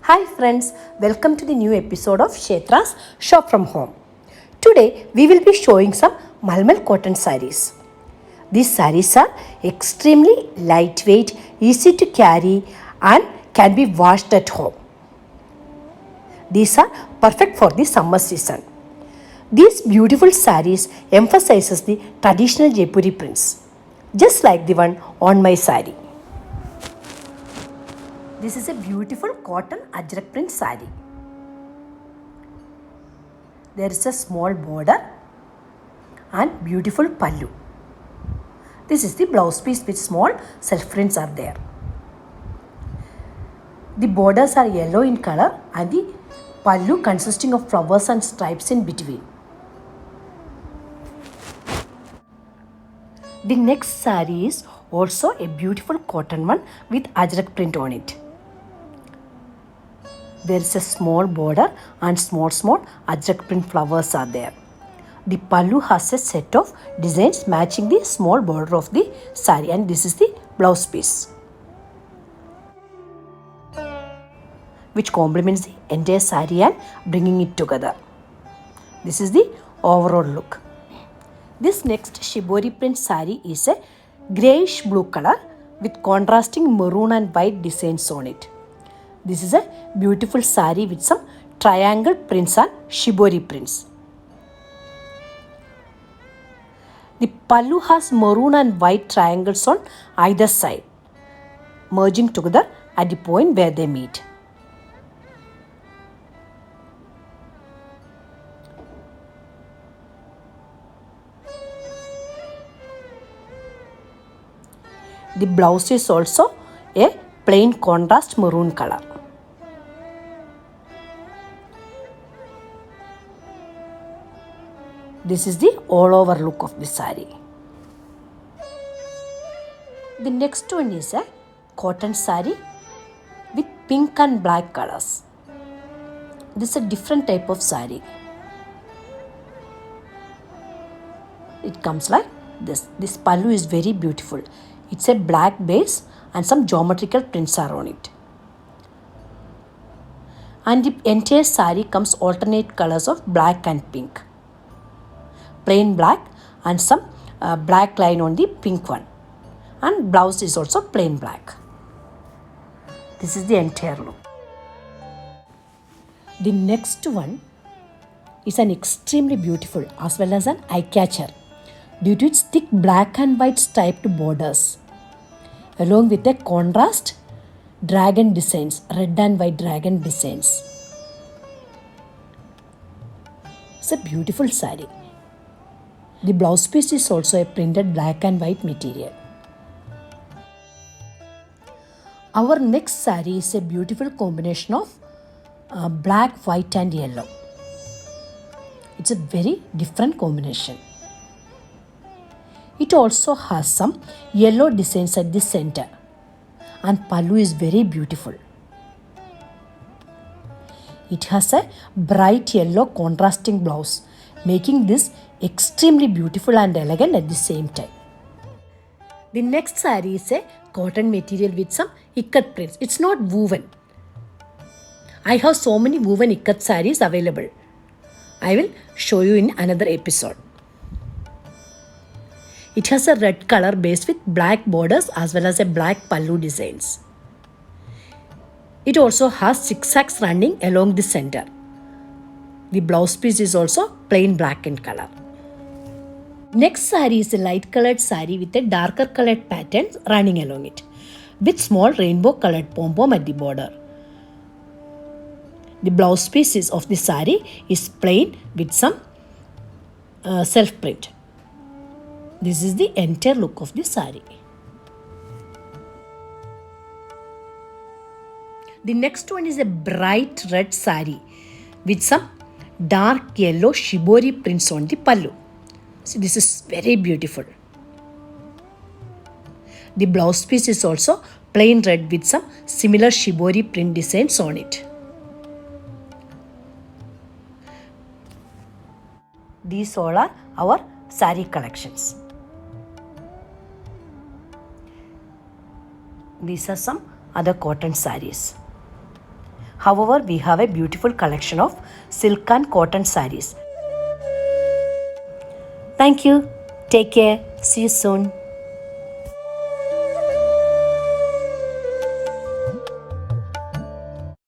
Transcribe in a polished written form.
Hi friends, welcome to the new episode of Kshetra's Shop from Home. Today we will be showing some Malmal cotton sarees. These sarees are extremely lightweight, easy to carry and can be washed at home. These are perfect for the summer season. These beautiful sarees emphasizes the traditional Jaipuri prints, just like the one on my saree. This is a beautiful cotton ajrak print saree. There is a small border and beautiful pallu. This is the blouse piece with small self prints are there. The borders are yellow in color and the pallu consisting of flowers and stripes in between. The next saree is also a beautiful cotton one with ajrak print on it. There is a small border and small ajrak print flowers are there. The pallu has a set of designs matching the small border of the saree, and this is the blouse piece, which complements the entire saree and bringing it together. This is the overall look. This next shibori print saree is a greyish blue color with contrasting maroon and white designs on it. This is a beautiful saree with some triangle prints and shibori prints. The pallu has maroon and white triangles on either side, merging together at the point where they meet. The blouse is also a plain contrast maroon color. This is the all over look of the saree. The next one is a cotton saree with pink and black colors. This is a different type of saree. It comes like this. This pallu is very beautiful. It's a black base and some geometrical prints are on it. And the entire saree comes alternate colors of black and pink. Plain black and some black line on the pink one. And blouse is also plain black. This is the entire look. The next one is an extremely beautiful as well as an eye catcher due to its thick black and white striped borders, along with a contrast dragon designs, red and white dragon designs. It's a beautiful saree. The blouse piece is also a printed black and white material. Our next saree is a beautiful combination of black, white and yellow. It's a very different combination. It also has some yellow designs at the center, and pallu is very beautiful. It has a bright yellow contrasting blouse, making this extremely beautiful and elegant at the same time. The next saree is a cotton material with some ikat prints. It's not woven. I have so many woven ikat sarees available. I will show you in another episode. It has a red color base with black borders as well as a black pallu designs. It also has zigzags running along the center. The blouse piece is also plain black in color. Next saree is a light colored saree with a darker colored pattern running along it, with small rainbow colored pom-pom at the border. The blouse piece of the saree is plain with some self print. This is the entire look of the saree. The next one is a bright red saree with some dark yellow shibori prints on the pallu. See, this is very beautiful. The blouse piece is also plain red with some similar shibori print designs on it. These all are our saree collections. These are some other cotton sarees. However, we have a beautiful collection of silk and cotton sarees. Thank you. Take care. See you soon.